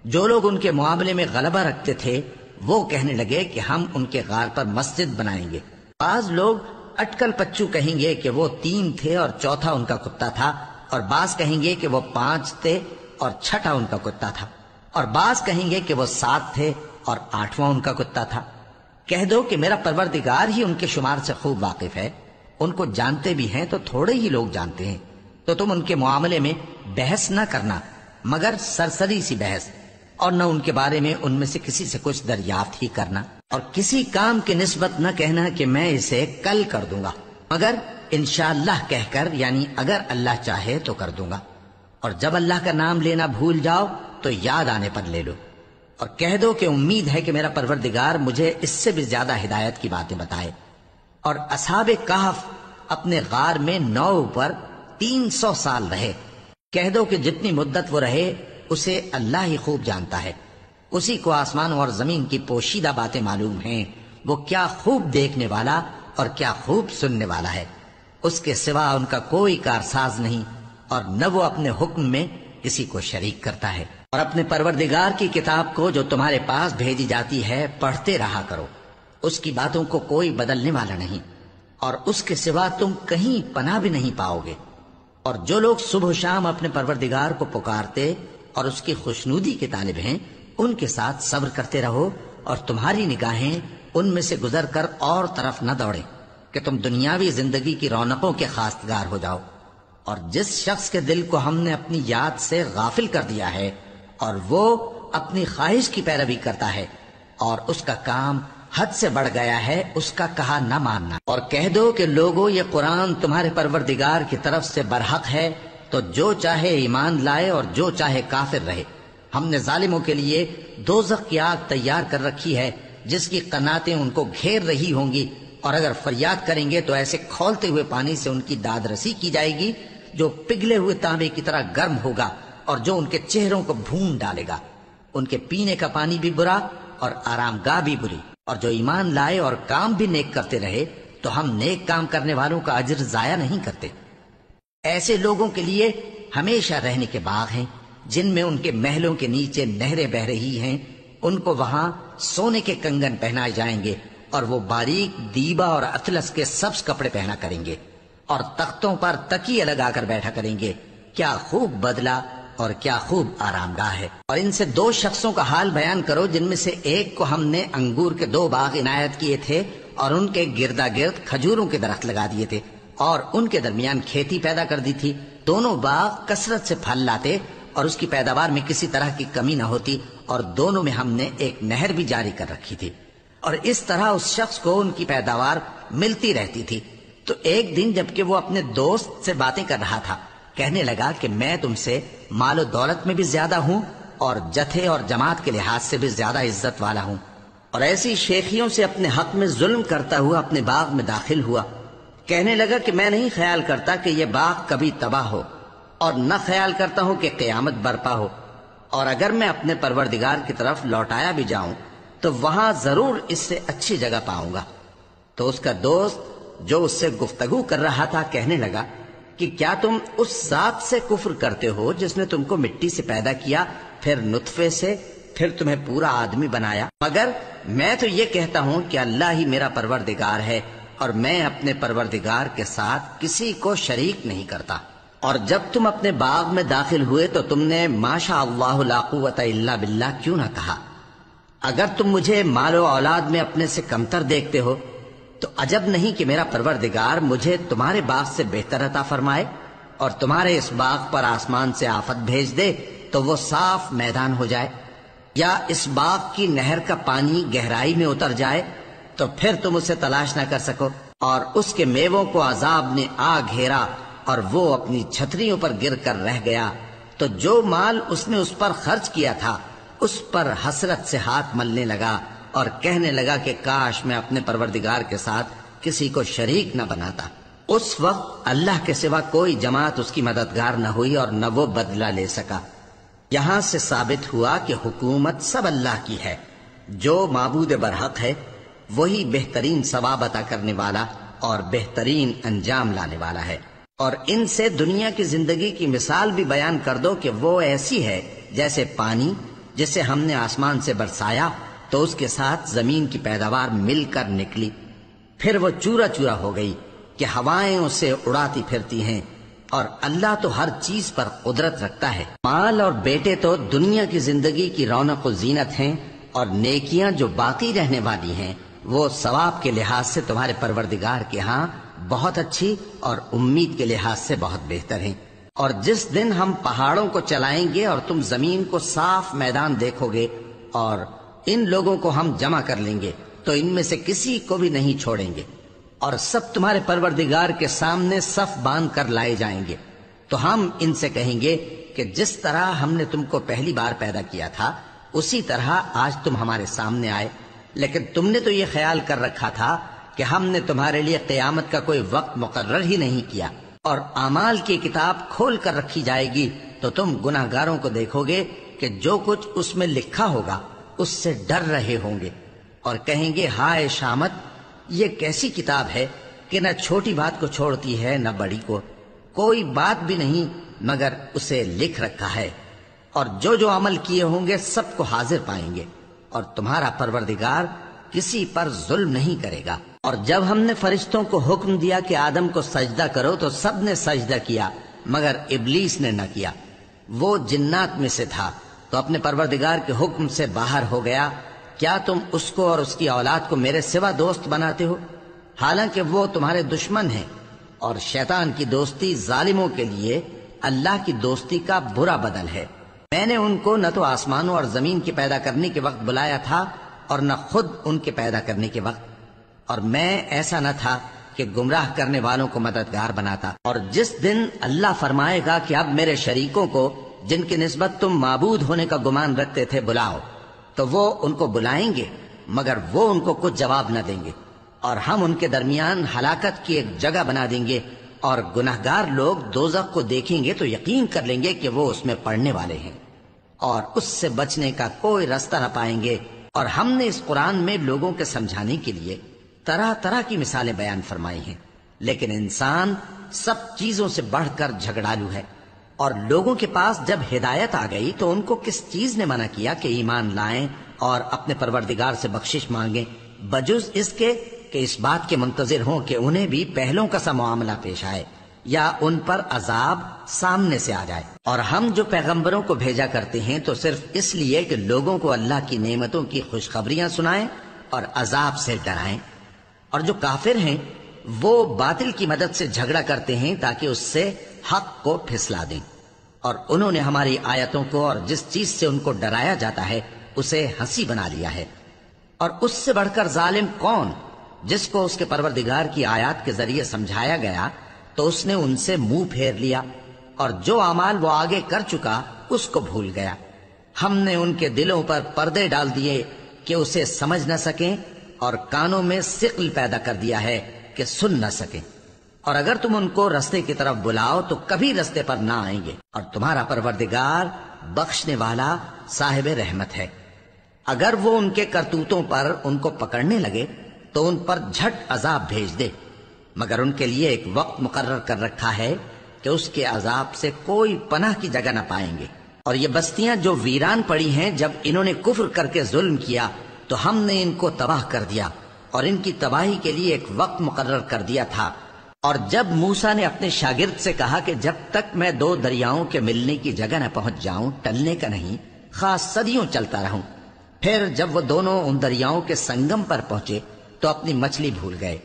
جو لوگ ان کے معاملے میں غلبہ رکھتے تھے وہ کہنے لگے کہ ہم ان کے غار پر مسجد بنائیں گے۔ بعض لوگ اٹکل پچو کہیں گے کہ وہ 3 تھے اور چوتھا ان کا کتا تھا، اور بعض کہیں گے کہ وہ 5 تھے اور چھٹا ان کا کتا تھا، اور بعض کہیں گے کہ وہ 7 تھے اور 8واں ان کا کتا تھا۔ کہہ دو کہ میرا پروردگار ہی ان کے شمار سے خوب واقف ہے، ان کو جانتے بھی ہیں تو تھوڑے ہی لوگ جانتے ہیں، تو تم ان کے معاملے میں بحث نہ کرنا مگر سرسری سی بحث، اور نہ ان کے بارے میں ان میں سے کسی سے کچھ دریافت ہی کرنا، اور کسی کام کی نسبت نہ کہنا کہ میں اسے کل کر دوں گا، مگر انشاءاللہ کہہ کر، یعنی اگر اللہ چاہے تو کر دوں گا، اور جب اللہ کا نام لینا بھول جاؤ تو یاد آنے پر لے لو، اور کہہ دو کہ امید ہے کہ میرا پروردگار مجھے اس سے بھی زیادہ ہدایت کی باتیں بتائے۔ اور اصحاب کہف اپنے غار میں 9 پر 300 سال رہے۔ کہہ دو کہ جتنی مدت وہ رہے اسے اللہ ہی خوب جانتا ہے، اسی کو آسمانوں اور زمین کی پوشیدہ باتیں معلوم ہیں، وہ کیا خوب دیکھنے والا اور کیا خوب سننے والا ہے۔ اس کے سوا ان کا کوئی کارساز نہیں، اور نہ وہ اپنے حکم میں کسی کو شریک کرتا ہے۔ اور اپنے پروردگار کی کتاب کو جو تمہارے پاس بھیجی جاتی ہے پڑھتے رہا کرو، اس کی باتوں کو کوئی بدلنے والا نہیں، اور اس کے سوا تم کہیں پناہ بھی نہیں پاؤ گے۔ اور جو لوگ صبح و شام اپنے پروردگار کو پکارتے اور اس کی خوشنودی کے طالب ہیں، ان کے ساتھ صبر کرتے رہو، اور تمہاری نگاہیں ان میں سے گزر کر اور طرف نہ دوڑیں کہ تم دنیاوی زندگی کی رونقوں کے خواستگار ہو جاؤ۔ اور جس شخص کے دل کو ہم نے اپنی یاد سے غافل کر دیا ہے اور وہ اپنی خواہش کی پیروی کرتا ہے اور اس کا کام حد سے بڑھ گیا ہے، اس کا کہا نہ ماننا۔ اور کہہ دو کہ لوگو یہ قرآن تمہارے پروردگار کی طرف سے برحق ہے، تو جو چاہے ایمان لائے اور جو چاہے کافر رہے۔ ہم نے ظالموں کے لیے دوزخ کی آگ تیار کر رکھی ہے جس کی قناتیں ان کو گھیر رہی ہوں گی، اور اگر فریاد کریں گے تو ایسے کھولتے ہوئے پانی سے ان کی داد رسی کی جائے گی جو پگھلے ہوئے تانبے کی طرح گرم ہوگا، اور جو ان کے چہروں کو بھون ڈالے گا۔ ان کے پینے کا پانی بھی برا اور آرام گاہ بھی بری۔ اور جو ایمان لائے اور کام بھی نیک کرتے رہے تو ہم نیک کام کرنے والوں کا اجر ضائع نہیں کرتے۔ ایسے لوگوں کے لیے ہمیشہ رہنے کے باغ ہیں جن میں ان کے محلوں کے نیچے نہریں بہ رہی ہیں، ان کو وہاں سونے کے کنگن پہنائے جائیں گے، اور وہ باریک دیبا اور اطلس کے سبز کپڑے پہنا کریں گے، اور تختوں پر تکیے لگا کر بیٹھا کریں گے۔ کیا خوب بدلہ اور کیا خوب آرام گاہ ہے۔ اور ان سے 2 شخصوں کا حال بیان کرو جن میں سے ایک کو ہم نے انگور کے 2 باغ عنایت کیے تھے اور ان کے گردا گرد کھجوروں کے درخت لگا دیے تھے اور ان کے درمیان کھیتی پیدا کر دی تھی۔ دونوں باغ کثرت سے پھل لاتے اور اس کی پیداوار میں کسی طرح کی کمی نہ ہوتی، اور دونوں میں ہم نے ایک نہر بھی جاری کر رکھی تھی، اور اس طرح اس شخص کو ان کی پیداوار ملتی رہتی تھی۔ تو ایک دن جبکہ وہ اپنے دوست سے باتیں کر رہا تھا، کہنے لگا کہ میں تم سے مال و دولت میں بھی زیادہ ہوں اور جتھے اور جماعت کے لحاظ سے بھی زیادہ عزت والا ہوں، اور ایسی شیخیوں سے اپنے حق میں ظلم کرتا ہوا اپنے باغ میں داخل ہوا۔ کہنے لگا کہ میں نہیں خیال کرتا کہ یہ باغ کبھی تباہ ہو، اور نہ خیال کرتا ہوں کہ قیامت برپا ہو، اور اگر میں اپنے پروردگار کی طرف لوٹایا بھی جاؤں تو وہاں ضرور اس سے اچھی جگہ پاؤں گا۔ تو اس کا دوست جو اس سے گفتگو کر رہا تھا کہنے لگا کہ کیا تم اس ذات سے کفر کرتے ہو جس نے تم کو مٹی سے پیدا کیا، پھر نطفے سے، پھر تمہیں پورا آدمی بنایا؟ مگر میں تو یہ کہتا ہوں کہ اللہ ہی میرا پروردگار ہے، اور میں اپنے پروردگار کے ساتھ کسی کو شریک نہیں کرتا۔ اور جب تم اپنے باغ میں داخل ہوئے تو تم نے ما شاء اللہ لا قوت الا باللہ کیوں نہ کہا؟ اگر تم مجھے مال و اولاد میں اپنے سے کمتر دیکھتے ہو تو عجب نہیں کہ میرا پروردگار مجھے تمہارے باغ سے بہتر عطا فرمائے۔ اور تمہارے اس باغ پر آسمان سے آفت بھیج دے تو وہ صاف میدان ہو جائے، یا اس باغ کی نہر کا پانی گہرائی میں اتر جائے تو پھر تم اسے تلاش نہ کر سکو، اور اس کے میووں کو عذاب نے آ گھیرا اور وہ اپنی چھتریوں پر گر کر رہ گیا، تو جو مال اس نے اس پر خرچ کیا تھا اس پر حسرت سے ہاتھ ملنے لگا اور کہنے لگا کہ کاش میں اپنے پروردگار کے ساتھ کسی کو شریک نہ بناتا۔ اس وقت اللہ کے سوا کوئی جماعت اس کی مددگار نہ ہوئی اور نہ وہ بدلہ لے سکا۔ یہاں سے ثابت ہوا کہ حکومت سب اللہ کی ہے، جو معبود برحق ہے وہی بہترین ثواب عطا کرنے والا اور بہترین انجام لانے والا ہے۔ اور ان سے دنیا کی زندگی کی مثال بھی بیان کر دو کہ وہ ایسی ہے جیسے پانی جسے ہم نے آسمان سے برسایا تو اس کے ساتھ زمین کی پیداوار مل کر نکلی، پھر وہ چورا چورا ہو گئی کہ ہوائیں اسے اڑاتی پھرتی ہیں، اور اللہ تو ہر چیز پر قدرت رکھتا ہے۔ مال اور بیٹے تو دنیا کی زندگی کی رونق و زینت ہیں، اور نیکیاں جو باقی رہنے والی ہیں وہ ثواب کے لحاظ سے تمہارے پروردگار کے ہاں بہت اچھی اور امید کے لحاظ سے بہت بہتر ہیں۔ اور جس دن ہم پہاڑوں کو چلائیں گے اور تم زمین کو صاف میدان دیکھو گے اور ان لوگوں کو ہم جمع کر لیں گے تو ان میں سے کسی کو بھی نہیں چھوڑیں گے، اور سب تمہارے پروردگار کے سامنے صف باندھ کر لائے جائیں گے، تو ہم ان سے کہیں گے کہ جس طرح ہم نے تم کو پہلی بار پیدا کیا تھا اسی طرح آج تم ہمارے سامنے آئے، لیکن تم نے تو یہ خیال کر رکھا تھا کہ ہم نے تمہارے لیے قیامت کا کوئی وقت مقرر ہی نہیں کیا، اور اعمال کی کتاب کھول کر رکھی جائے گی تو تم گناہگاروں کو دیکھو گے کہ جو کچھ اس میں لکھا ہوگا اس سے ڈر رہے ہوں گے، اور کہیں گے ہائے شامت، یہ کیسی کتاب ہے کہ نہ چھوٹی بات کو چھوڑتی ہے نہ بڑی کو، کوئی بات بھی نہیں مگر اسے لکھ رکھا ہے، اور جو عمل کیے ہوں گے سب کو حاضر پائیں گے، اور تمہارا پروردگار کسی پر ظلم نہیں کرے گا۔ اور جب ہم نے فرشتوں کو حکم دیا کہ آدم کو سجدہ کرو تو سب نے سجدہ کیا مگر ابلیس نے نہ کیا، وہ جنات میں سے تھا تو اپنے پروردگار کے حکم سے باہر ہو گیا۔ کیا تم اس کو اور اس کی اولاد کو میرے سوا دوست بناتے ہو، حالانکہ وہ تمہارے دشمن ہیں، اور شیطان کی دوستی ظالموں کے لیے اللہ کی دوستی کا برا بدل ہے۔ میں نے ان کو نہ تو آسمانوں اور زمین کے پیدا کرنے کے وقت بلایا تھا اور نہ خود ان کے پیدا کرنے کے وقت، اور میں ایسا نہ تھا کہ گمراہ کرنے والوں کو مددگار بناتا۔ اور جس دن اللہ فرمائے گا کہ اب میرے شریکوں کو جن کی نسبت تم معبود ہونے کا گمان رکھتے تھے بلاؤ، تو وہ ان کو بلائیں گے مگر وہ ان کو کچھ جواب نہ دیں گے، اور ہم ان کے درمیان ہلاکت کی ایک جگہ بنا دیں گے، اور گناہگار لوگ دوزخ کو دیکھیں گے تو یقین کر لیں گے کہ وہ اس میں پڑنے والے ہیں، اور اس سے بچنے کا کوئی راستہ نہ پائیں گے۔ اور ہم نے اس قرآن میں لوگوں کے سمجھانے کے لیے طرح طرح کی مثالیں بیان فرمائی ہیں، لیکن انسان سب چیزوں سے بڑھ کر جھگڑالو ہے، اور لوگوں کے پاس جب ہدایت آ گئی تو ان کو کس چیز نے منع کیا کہ ایمان لائیں اور اپنے پروردگار سے بخشش مانگیں، بجز اس کے کہ اس بات کے منتظر ہوں کہ انہیں بھی پہلوں کا سا معاملہ پیش آئے یا ان پر عذاب سامنے سے آ جائے۔ اور ہم جو پیغمبروں کو بھیجا کرتے ہیں تو صرف اس لیے کہ لوگوں کو اللہ کی نعمتوں کی خوشخبریاں سنائیں اور عذاب سے ڈرائیں، اور جو کافر ہیں وہ باطل کی مدد سے جھگڑا کرتے ہیں تاکہ اس سے حق کو پھسلا دیں، اور انہوں نے ہماری آیتوں کو اور جس چیز سے ان کو ڈرایا جاتا ہے اسے ہنسی بنا لیا ہے۔ اور اس سے بڑھ کر ظالم کون، جس کو اس کے پروردگار کی آیات کے ذریعے سمجھایا گیا تو اس نے ان سے منہ پھیر لیا، اور جو اعمال وہ آگے کر چکا اس کو بھول گیا۔ ہم نے ان کے دلوں پر پردے ڈال دیے کہ اسے سمجھ نہ سکیں، اور کانوں میں ثقل پیدا کر دیا ہے کہ سن نہ سکیں، اور اگر تم ان کو رستے کی طرف بلاؤ تو کبھی رستے پر نہ آئیں گے، اور تمہارا پروردگار بخشنے والا صاحب رحمت ہے۔ اگر وہ ان کے کرتوتوں پر ان کو پکڑنے لگے تو ان پر جھٹ عذاب بھیج دے، مگر ان کے لیے ایک وقت مقرر کر رکھا ہے کہ اس کے عذاب سے کوئی پناہ کی جگہ نہ پائیں گے۔ اور یہ بستیاں جو ویران پڑی ہیں، جب انہوں نے کفر کر کے ظلم کیا تو ہم نے ان کو تباہ کر دیا، اور ان کی تباہی کے لیے ایک وقت مقرر کر دیا تھا۔ اور جب موسیٰ نے اپنے شاگرد سے کہا کہ جب تک میں دو دریاؤں کے ملنے کی جگہ نہ پہنچ جاؤں ٹلنے کا نہیں، خاص صدیوں چلتا رہوں، پھر جب وہ دونوں ان دریاؤں کے سنگم پر پہنچے تو اپنی مچھلی بھول گئے،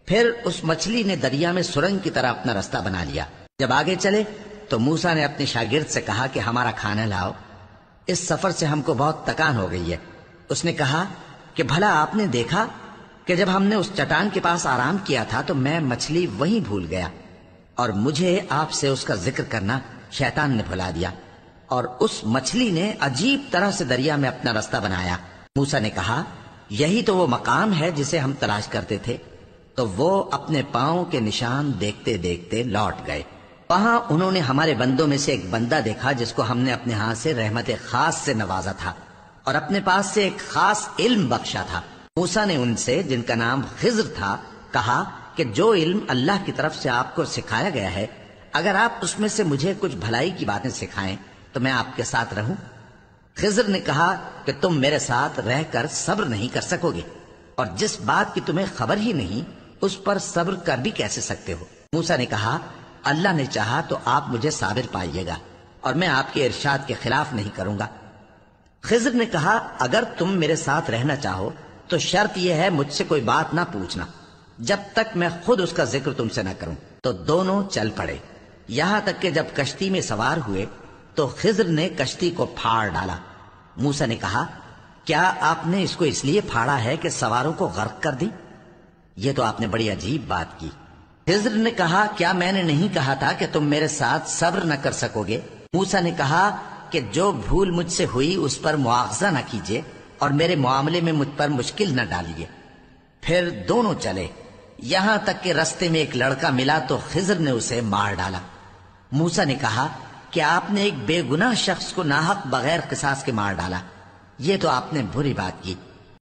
پھر اس مچھلی نے دریا میں سرنگ کی طرح اپنا راستہ بنا لیا، جب آگے چلے تو موسیٰ نے اپنے شاگرد سے کہا کہ ہمارا کھانا لاؤ، اس سفر سے ہم کو بہت تکان ہو گئی ہے۔ اس نے کہا کہ بھلا آپ نے دیکھا کہ جب ہم نے اس چٹان کے پاس آرام کیا تھا تو میں مچھلی وہیں بھول گیا، اور مجھے آپ سے اس کا ذکر کرنا شیطان نے بھلا دیا، اور اس مچھلی نے عجیب طرح سے دریا میں اپنا رستہ بنایا۔ موسیٰ نے کہا یہی تو وہ مقام ہے جسے ہم تلاش کرتے تھے۔ تو وہ اپنے پاؤں کے نشان دیکھتے دیکھتے لوٹ گئے۔ وہاں انہوں نے ہمارے بندوں میں سے ایک بندہ دیکھا جس کو ہم نے اپنے ہاتھ سے رحمت خاص سے نوازا تھا اور اپنے پاس سے ایک خاص علم بخشا تھا۔ موسیٰ نے ان سے، جن کا نام خضر تھا، کہا کہ جو علم اللہ کی طرف سے آپ کو سکھایا گیا ہے، اگر آپ اس میں سے مجھے کچھ بھلائی کی باتیں سکھائیں تو میں آپ کے ساتھ رہوں۔ خضر نے کہا کہ تم میرے ساتھ رہ کر صبر نہیں کر سکو گے، اور جس بات کی تمہیں خبر ہی نہیں اس پر صبر کر بھی کیسے سکتے ہو؟ موسیٰ نے کہا اللہ نے چاہا تو آپ مجھے صابر پائیے گا، اور میں آپ کے ارشاد کے خلاف نہیں کروں گا۔ خضر نے کہا اگر تم میرے ساتھ رہنا چاہو تو شرط یہ ہے مجھ سے کوئی بات نہ پوچھنا جب تک میں خود اس کا ذکر تم سے نہ کروں۔ تو دونوں چل پڑے، یہاں تک کہ جب کشتی میں سوار ہوئے تو خضر نے کشتی کو پھاڑ ڈالا۔ موسیٰ نے کہا کیا آپ نے اس کو اس لیے پھاڑا ہے کہ سواروں کو غرق کر دی؟ یہ تو آپ نے بڑی عجیب بات کی۔ خضر نے کہا کیا میں نے نہیں کہا تھا کہ تم میرے ساتھ صبر نہ کر سکو گے؟ موسیٰ نے کہا کہ جو بھول مجھ سے ہوئی اس پر مواخذہ نہ کیجیے اور میرے معاملے میں مجھ پر مشکل نہ ڈالیے۔ پھر دونوں چلے، یہاں تک کہ رستے میں ایک لڑکا ملا تو خضر نے اسے مار ڈالا۔ موسیٰ نے کہا کہ آپ نے ایک بے گناہ شخص کو ناحق بغیر قصاص کے مار ڈالا، یہ تو آپ نے بری بات کی۔